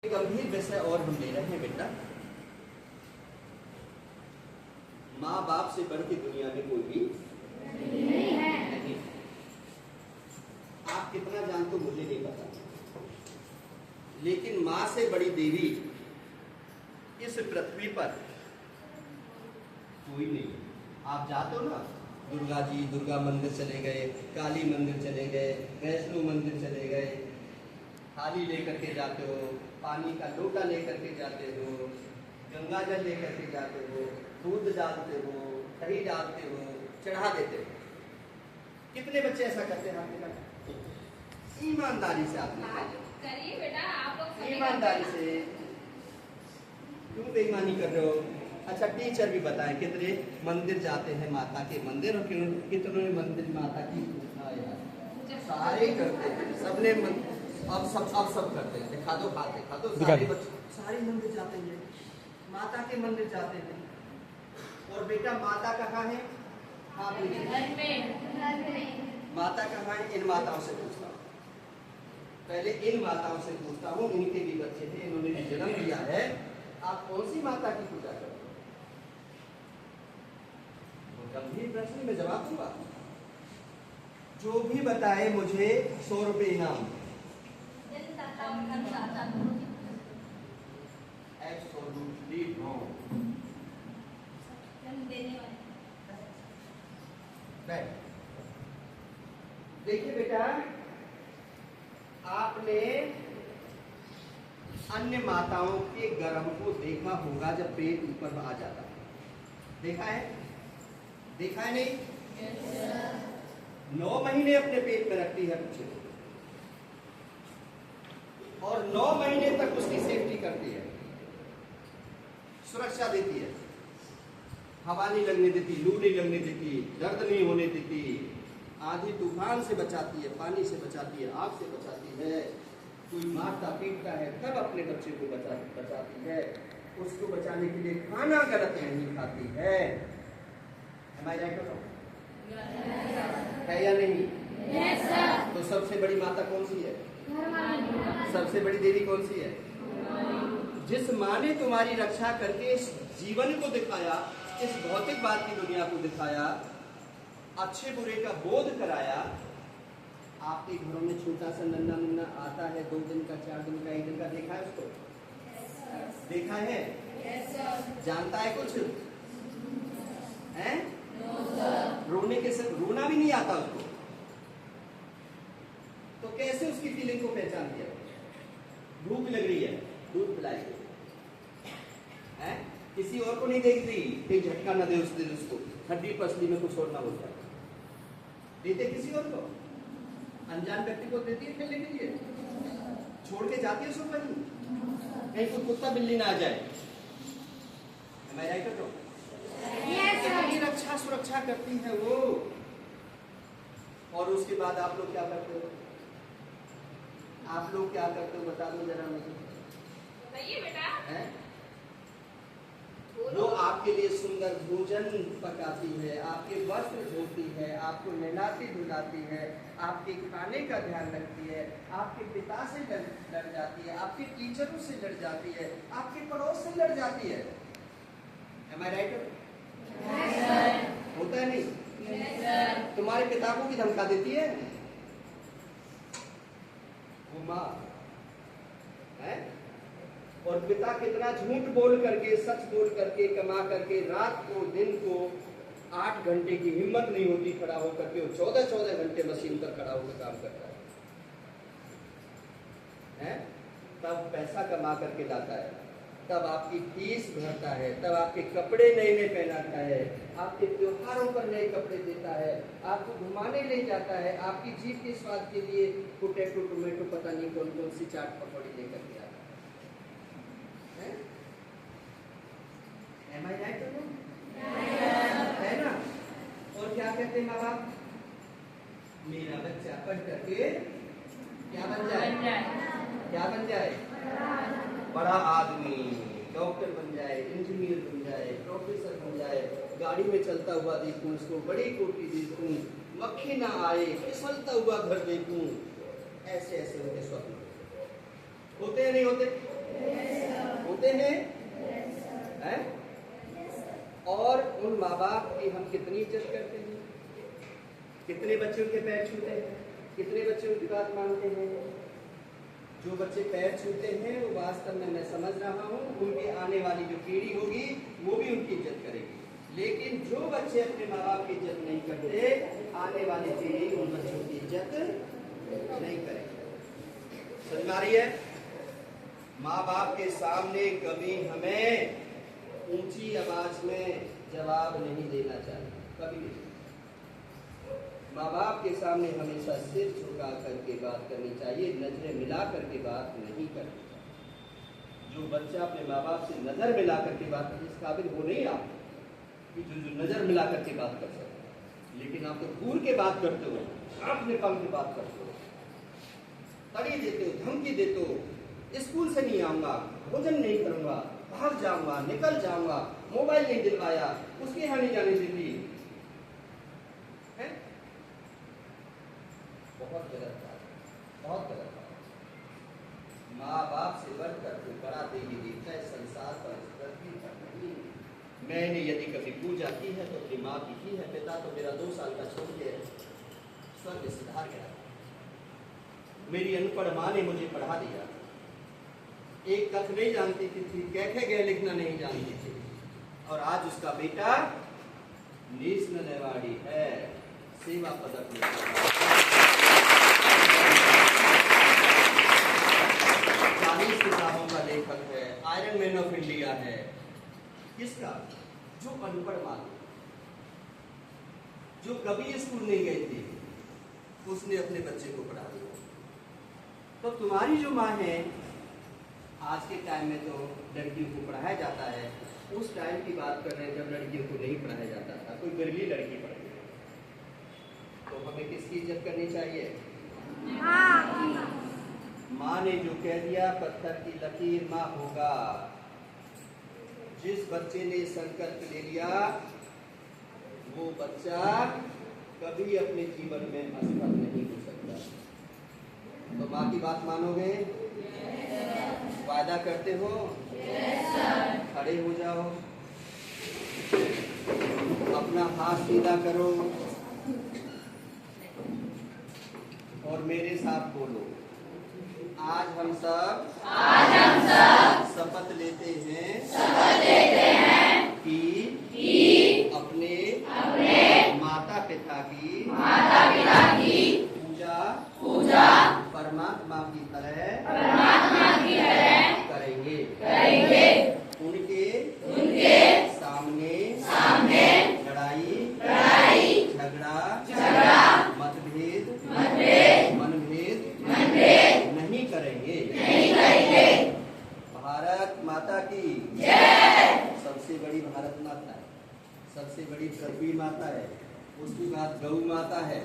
गंभीर विषय और हम ले रहे हैं बेटा, माँ बाप से बढ़ के दुनिया में कोई भी नहीं है। आप कितना जानते हो मुझे नहीं पता, लेकिन माँ से बड़ी देवी इस पृथ्वी पर कोई नहीं। आप जाते हो ना दुर्गा जी, दुर्गा मंदिर चले गए, काली मंदिर चले गए, वैष्णो मंदिर चले गए, थाली लेकर के जाते हो, पानी का लोटा लेकर के जाते हो, गंगा जल लेकर के जाते हो, दूध डालते हो, दही डालते हो, चढ़ा देते हो। कितने बच्चे ऐसा करते हैं आपके पास? ईमानदारी से आपने करिए बेटा, आप लोग ईमानदारी से क्यों बेईमानी कर रहे हो? अच्छा टीचर भी बताएं कितने मंदिर जाते हैं माता के मंदिर, और कितने मंदिर माता की पूजा यार सारे करते हैं, सबने अब सब करते हैं। दिखा दो हाथ, दिखा दो। सारे बच्चे सारे मंदिर जाते हैं, माता के मंदिर जाते हैं। और बेटा माता कहाँ है? आप घर में। माता कहाँ है? इन माताओं से पूछता हूँ, पहले इन माताओं से पूछता हूँ, इनके भी बच्चे थे, इन्होंने भी जन्म दिया है। आप कौन सी माता की पूजा करते हो? गंभीर प्रश्न में जवाब दूंगा। जो भी बताए मुझे 100 रुपए इनाम। Absolutely wrong. देखिए बेटा, आपने अन्य माताओं के गर्भ को देखा होगा जब पेट ऊपर आ जाता है। देखा है? देखा है नहीं? 9 महीने अपने पेट में रखती है बच्चे को, और 9 महीने तक उसकी सेफ्टी करती है, सुरक्षा देती है, हवा नहीं लगने देती, लू नहीं लगने देती, दर्द नहीं होने देती, आंधी तूफान से बचाती है, पानी से बचाती है, आग से बचाती है। कोई मारता पीटता है तब अपने बच्चे को बचाती है, उसको बचाने के लिए खाना गलत नहीं खाती है। Am I right or wrong? है या नहीं? Yes, sir. तो सबसे बड़ी माता कौन सी है? सबसे बड़ी देवी कौन सी है? जिस माँ ने तुम्हारी रक्षा करके इस जीवन को दिखाया, इस भौतिकवाद की दुनिया को दिखाया, अच्छे बुरे का बोध कराया। आपके घरों में छोटा सा नन्ना मुन्ना आता है, 2 दिन का, 4 दिन का, 1 दिन का, देखा है उसको? देखा है? जानता है कुछ है? रोने के से रोना भी नहीं आता उसको, तो कैसे उसकी फीलिंग को पहचान दिया? भूख लग रही है, दूध पिलाइए, हैं? किसी और को नहीं देखती, कहीं झटका ना दे उस दिन, उसको हड्डी पसली में कुछ और ना हो जाए। देते किसी और को? अनजान व्यक्ति को देती है खेलने के लिए? छोड़ के जाती है उसको कहीं कोई कुत्ता बिल्ली ना आ जाए? मैं राइट कर कितनी रक्षा सुरक्षा करती है वो। और उसके बाद आप लोग क्या करते हो? आप लोग क्या करते हो बता दो जरा मुझे। बताइए बेटा। हैं? वो आपके लिए सुंदर भोजन पकाती है, आपके वस्त्र धोती है, आपको नहलाती धुलाती है, आपके खाने का ध्यान रखती है, आपके पिता से लड़ जाती है, आपके टीचरों से लड़ जाती है, आपके पड़ोस से लड़ जाती है। Am I right? होता है नहीं? तुम्हारे पिता को भी धमका देती है वो माँ है। और पिता कितना झूठ बोल करके, सच बोल करके, कमा करके, रात को दिन को 8 घंटे की हिम्मत नहीं होती खड़ा होकर के, वो 14-14 घंटे मशीन पर खड़ा होकर काम करता है, तब पैसा कमा करके लाता है, तब आपकी फीस भरता है, तब आपके कपड़े नए पहनाता है, आपके त्योहारों पर नए कपड़े देता है, आपको घुमाने ले जाता है, आपकी जीभ के स्वाद के लिए पोटैटो, टोमेटो, पता नहीं कौन कौन सी चाट पकौड़ी लेकर के आता है। Am I right or not? है ना? और क्या कहते हैं माँ बाप? मेरा बच्चा पढ़ करके क्या बन जाए? क्या बन जाए? बड़ा आदमी, डॉक्टर बन जाए, इंजीनियर बन जाए, प्रोफेसर बन जाए, गाड़ी में चलता हुआ देखूं उसको, बड़ी कोठी देखूं, मक्खी ना आए, फिसलता हुआ घर देखूं। ऐसे ऐसे उनके स्वप्न होते हैं नहीं होते? जानते हैं? हैं? और उन माँ बाप की हम कितनी इज्जत करते हैं? कितने बच्चे उनके पैर छूते हैं? कितने बच्चे उनकी बात मानते हैं? जो बच्चे पैर छूते हैं वो वास्तव में मैं समझ रहा हूँ उनकी आने वाली जो पीढ़ी होगी वो भी उनकी इज्जत करेगी। लेकिन जो बच्चे अपने माँ बाप की इज्जत नहीं करते, आने वाली पीढ़ी उन बच्चों की इज्जत नहीं करेगी। समझ में आ रही है? माँ बाप के सामने कभी हमें ऊंची आवाज में जवाब नहीं देना चाहिए, कभी नहीं। माँ बाप के सामने हमेशा सिर झुका करके बात करनी चाहिए, नजरें मिला करके बात नहीं करनी चाहिए। जो बच्चा अपने माँ बाप से नजर मिला करके बात करने इस काबिल हो नहीं आप कि जो नजर मिला करके बात कर सकते, लेकिन आप तो घूर के बात करते हो, आंख में काम की बात करते हो, तड़ी देते हो, धमकी देते हो, स्कूल से नहीं आऊंगा, भोजन नहीं करूंगा, भाग जाऊंगा, निकल जाऊंगा, मोबाइल नहीं दिलवाया, उसके यहाँ नहीं जाने देती है। बहुत गलत बात, बहुत गलत बात। माँ बाप से बढ़कर कोई बड़ा देवी देवता है संसार पर, पृथ्वी पर नहीं। मैंने यदि कभी पूजा की है तो अपनी माँ की है। पिता तो मेरा 2 साल का छोड़ के स्वर्ग सिधार गया। मेरी अनपढ़ माँ ने मुझे पढ़ा दिया। एक तक नहीं जानती थी, कैसे गए लिखना नहीं जानती थी, और आज उसका बेटा नेशनल अवार्डी है, सेवा पदक मिला। 40 किताबों का लेखक है, आयरन मैन ऑफ इंडिया है। किसका? जो अनपढ़ माँ, जो कभी स्कूल नहीं गई थी, उसने अपने बच्चे को पढ़ा दिया। तो तुम्हारी जो माँ है, आज के टाइम में तो लड़कियों को पढ़ाया जाता है, उस टाइम की बात कर रहे हैं जब लड़कियों को नहीं पढ़ाया जाता था। कोई बिरली लड़की पढ़ी तो हमें किसकी इज्जत करनी चाहिए? माँ ने जो कह दिया, पत्थर की लकीर माँ होगा। जिस बच्चे ने संकल्प ले लिया वो बच्चा कभी अपने जीवन में असफल नहीं हो सकता। तो माँ की बात मानोगे? वादा करते हो? खड़े हो जाओ, अपना हाथ सीधा करो और मेरे साथ बोलो, आज हम सब शपथ लेते हैं कि अपने माता पिता की पूजा परमात्मा की तरह करेंगे। उनके सामने लड़ाई झगड़ा मतभेद नहीं करेंगे। भारत माता की सबसे बड़ी भारत माता है, सबसे बड़ी पृथ्वी माता है, उसके बाद गौ माता है,